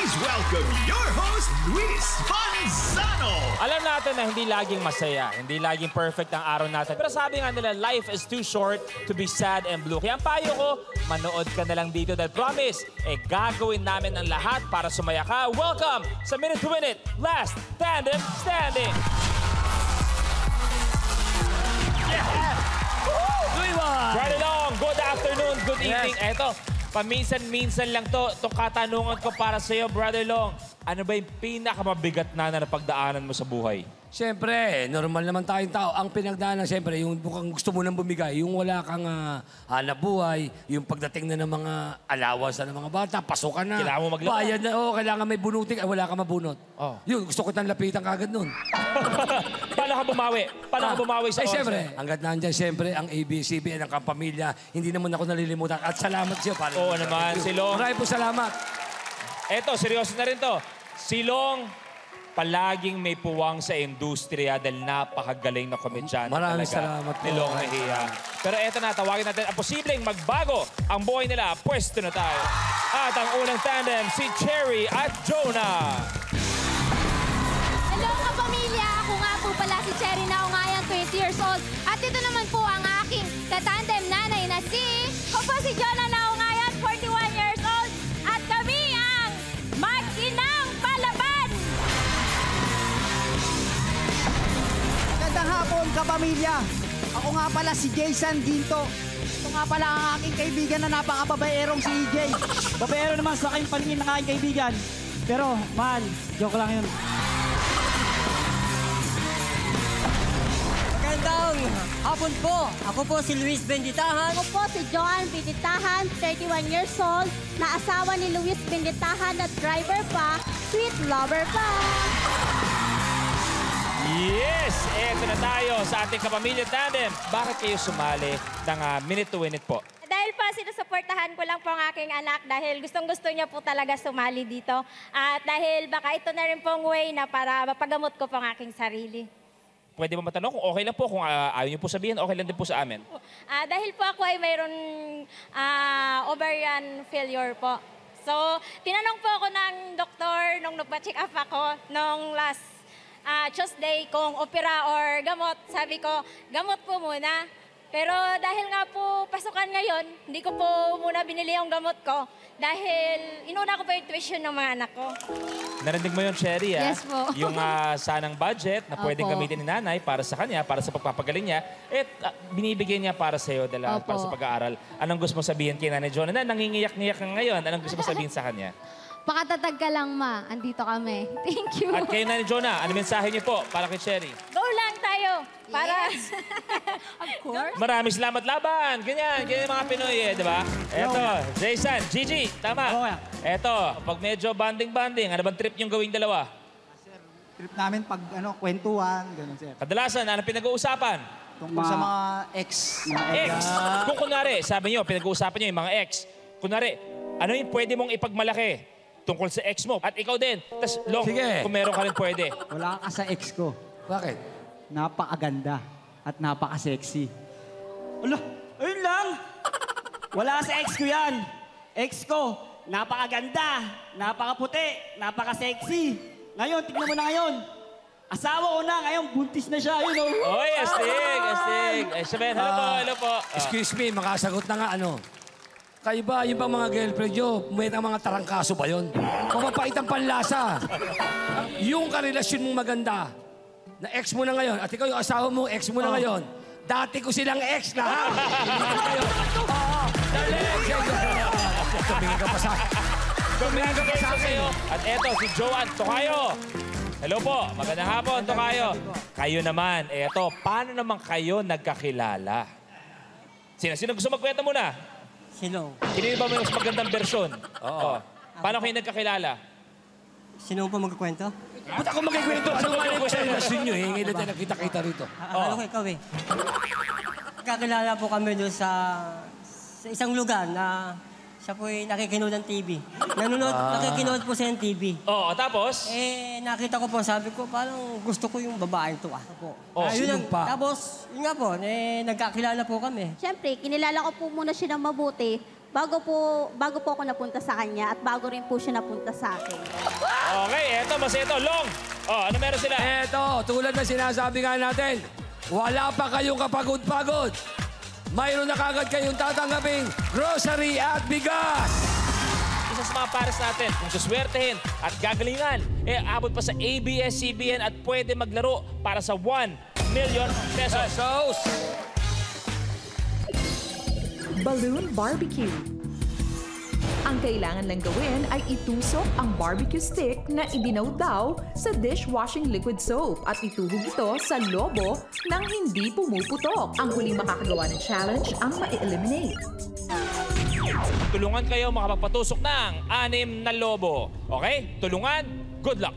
Please welcome your host, Luis Manzano. Alam natin na hindi laging masaya, hindi laging perfect ang araw natin. Pero sabi nga nila, life is too short to be sad and blue. Kaya ang payo ko, manood ka na lang dito dahil promise, gagawin namin ang lahat para sumaya ka. Welcome sa Minute to Win It, Last Tandem Standing. Brother Long, good afternoon, good evening. Eto, paminsan-minsan lang to. Itong katanungan ko para sa'yo, Brother Long. Ano ba yung pinakamabigat na napagdaanan mo sa buhay? Siyempre, normal naman tayong tao. Ang pinagdaanan, siyempre, yung mukhang gusto mo nang bumigay, yung wala kang hanap buhay, yung pagdating na ng mga alawansa ng mga bata, pasukan na. Kailangan mo maglaro. Bayad na, kailangan may bunutin, wala kang mabunot. Oh. Yun, gusto ko tang lapitan kagad nun. Paano ka bumawi? Paano ka bumawi sa oras? Siyempre, hanggat nandyan, siyempre, ang ABCBN, ang kapamilya, hindi naman ako nalilimutan. At salamat siya. Oo naman, si Long. Maraming po salamat. Eto, seryoso na rin to. Si Long, palaging may puwang sa industriya dahil napakagaling na komedyante Maraming talaga. salamat po. Ni Long Mejia. Pero eto na, tawagin natin ang posibleng magbago ang buhay nila. Pwesto na tayo. At ang unang tandem, si Cherry at Jonah. Hello kapamilya! Ako nga po pala si Cherry Naungayan, 20 years old. At ito naman po ang aking katandem nanay na si... Ako po si Jonah Naungayan, 41 years old. At kami ang Mag-inang Palaban! Magandang hapon, kapamilya. Ako nga pala si Jason Ginto. Ito nga pala ang aking kaibigan na napakababaerong si EJ. Babaero naman sa aking paningin ng aking kaibigan. Pero, man, joke lang yun. Magandang hapon po. Ako po si Luis Benditahan. Ako po si Joan Benditahan, 31 years old, na asawa ni Luis Benditahan at driver pa, sweet lover pa. Yes! Eto na tayo sa ating kapamilya tandem. Bakit kayo sumali ng Minute to Win It po? Dahil po sinusuportahan ko lang po ang aking anak dahil gustong-gusto niya po talaga sumali dito. At dahil baka ito na rin pong way na para mapagamot ko po ang aking sarili. Pwede ba matanong kung okay lang po, kung ayaw niyo po sabihin, okay lang din po sa amin? Dahil po ako ay mayroon ovarian failure po. So, tinanong po ako ng doktor nung nagpa-check up ako nung last Tuesday kung opera or gamot. Sabi ko, gamot po muna. Pero dahil nga po pasukan ngayon, hindi ko po muna binili yung gamot ko dahil inuna ko po yung tuition ng mga anak ko. Narinig mo yun, Cherry, Yes po. Yung sanang budget na pwedeng gamitin ni nanay para sa kanya, para sa pagpapagaling niya, binibigyan niya para sa'yo, para sa pag-aaral. Anong gusto mo sabihin kay Nanay Jonah? Na nangingiyak-ngiyak ka ngayon. Anong gusto mo sabihin sa kanya? Pakatatag ka lang, ma. Andito kami. Thank you. At kay Nanay Jonah, ano mensahe niyo po para kay Cherry? Go lang tayo. Para... Of course. Maraming salamat laban. Ganyan yung mga Pinoy di ba? Eto, Jason, Gigi, tama. Eto, pag medyo banding-banding, ano bang trip yung gawing dalawa? Sir, trip namin pag kwentuhan, gano'n, sir. Kadalasan, ano pinag-uusapan? Tungkol sa mga ex. Ex. Kung kunwari, sabi niyo, pinag-uusapan niyo yung mga ex. Kunwari, ano yung pwede mong ipagmalaki tungkol sa ex mo? At ikaw din. Tapos, Long, Sige. kung meron ka rin pwede. Wala ka sa ex ko. Bakit? Napakaganda at napaka-sexy. Ala, ayun lang. Wala sa ex ko yan. Ex ko, napakaganda, napakaputi, napaka-sexy. Ngayon, tignan mo na ngayon. Asawa ko na, ngayon buntis na siya. Yun, oh. Oy, astig. Ay, sabihin, hello po. Excuse me, makasagot na nga ano. Kayo ba, yung bang mga girlfriend nyo, may mga tarangkaso ba yun? O mapait ang panlasa? Yung karelasyon mong maganda, na ex mo na ngayon, at ikaw yung asawa mo, ex mo na ngayon, dati ko silang ex lahat. Dali! Tumingin ka pa sa akin. Tumingin ka pa sa akin. At eto, si Joanne Tokayo. Hello po, magandang hapon, Tokayo. Kayo naman, eto, paano naman kayo nagkakilala? Sino gusto magkwento muna? Sino? Sino ba may mas magandang bersyon? Oo. Paano kayo nagkakilala? Sino po magkukwento? Ba't ako magkikwento? Ano nga yung relasyon nyo? Hingi na tayo nakita-kita rito. Akala ko ikaw eh. Kakilala po kami doon sa isang lugar na siya po ay nakikinood ng TV. Nakikinood po siya ng TV. Oo, tapos? Nakita ko po, sabi ko, parang gusto ko yung babaeng to po. Oh, sino pa? Tapos, yun nga po, nagkakilala po kami. Siyempre, kinilala ko po muna siya ng mabuti bago po ako napunta sa kanya at bago rin po siya napunta sa akin. Okay, eto, mas ito. Long. Oh, ano meron sila? Eto, tulad na sinasabi nga natin, wala pa kayong kapagod-pagod. Mayroon na kagad kayong tatanggaping grocery at bigas. Isa sa mga pares natin, kung suswertehin at gagalingan, abot pa sa ABS-CBN at pwede maglaro para sa 1 million pesos. Balloon Barbecue. Ang kailangan lang gawin ay itusok ang barbecue stick na idinaw daw sa dishwashing liquid soap at ituhog ito sa lobo nang hindi pumuputok. Ang huling makakagawa ng challenge ang ma-eliminate. Tulungan kayo makapagpatusok ng 6 na lobo. Okay? Tulungan. Good luck.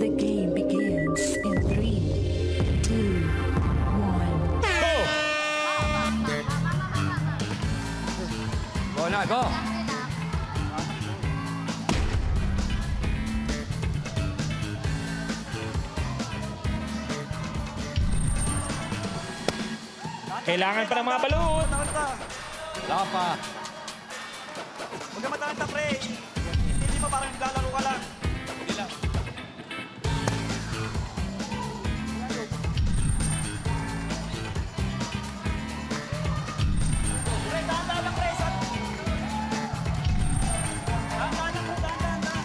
The game begins in 3, 2, 1. Go! Go na, go! Kailangan pa ng mga balut. Wala pa. Huwag ka matalanta, pre. Hindi mo parang naglalaro ka lang. Hindi lang. Pre, dahan-dahan lang, pre. Dahan-dahan lang, pre. Dahan-dahan lang.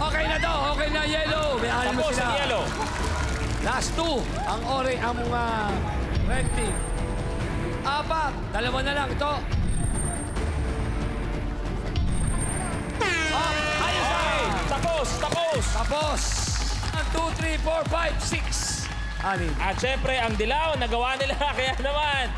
Okay na to, okay na yellow. May anim na Tapos sila. ang yellow. Last 2, ang red team. 4, 2 na lang ito. Ayos na! Okay. Tapos. Tapos, 1, 2, 3, 4, 5, 6. Anim. At syempre, ang dilaw, nagawa nila. Kaya naman,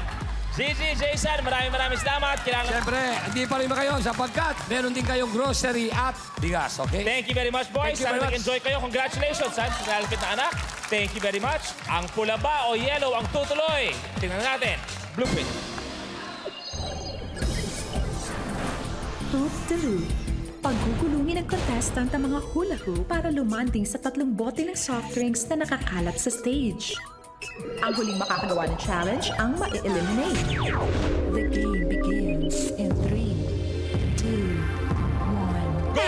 Gigi, Jason, maraming salamat. Siyempre, hindi pa rin ba kayo sapagkat meron din kayong grocery at bigas, okay? Thank you very much, boys. Thank you very Sana much. nag-enjoy kayo. Congratulations, sa nalapit na anak. Thank you very much. Ang pula ba o yellow ang tutuloy? Tingnan natin. Blueprint. Hoop the Loop. Pagkukulungin ng contestant ang mga hula hoop para lumanding sa 3 bote ng soft drinks na nakakalat sa stage. Ang huling makakagawa ng challenge ang ma-eliminate. The game begins in 3, 2, 1. Go!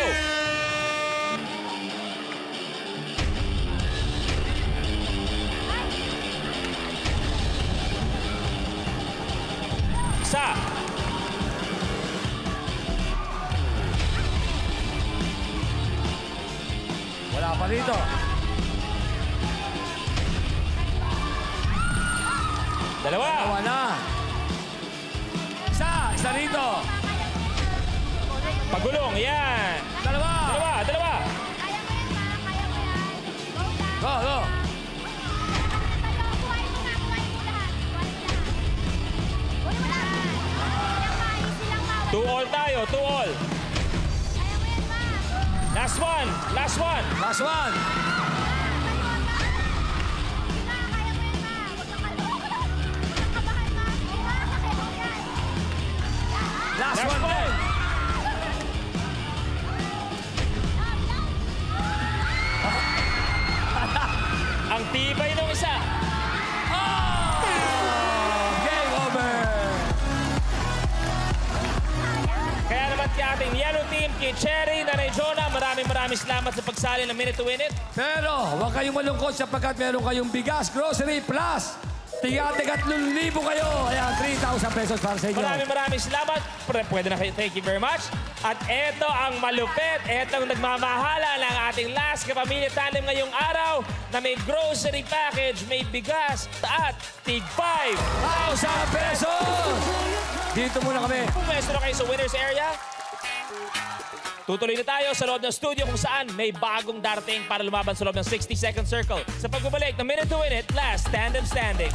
Isa. Wala pa rito. Dalawa. Dalawa na. Isa rito. Pagulong, yan. Dalawa. Dalawa. Go. 2-all tayo, 2-all. Last one. Last one. Last one din. Ang tibay ng isa. Game over. Kaya naman kay ating yellow team, kay Cherry, Nanay Jonah, maraming salamat sa pagsali ng Minute to Win It. Pero huwag kayong malungkot sapagkat meron kayong bigas, grocery, plus tiga-3,000 kayo. Ayan, 3,000 pesos para sa inyo. Maraming salamat. Pwede na kayo. Thank you very much. At eto ang malupit. Eto ang nagmamahala ng ating last kapamilya tandem ngayong araw na may grocery package, may bigas, at tig 5,000 pesos! Dito muna kami. Kung mesto na kayo sa winner's area, tutuloy na tayo sa loob ng studio kung saan may bagong darating para lumaban sa loob ng 60-second circle. Sa pagbabalik ng Minute to Win It, last tandem standing.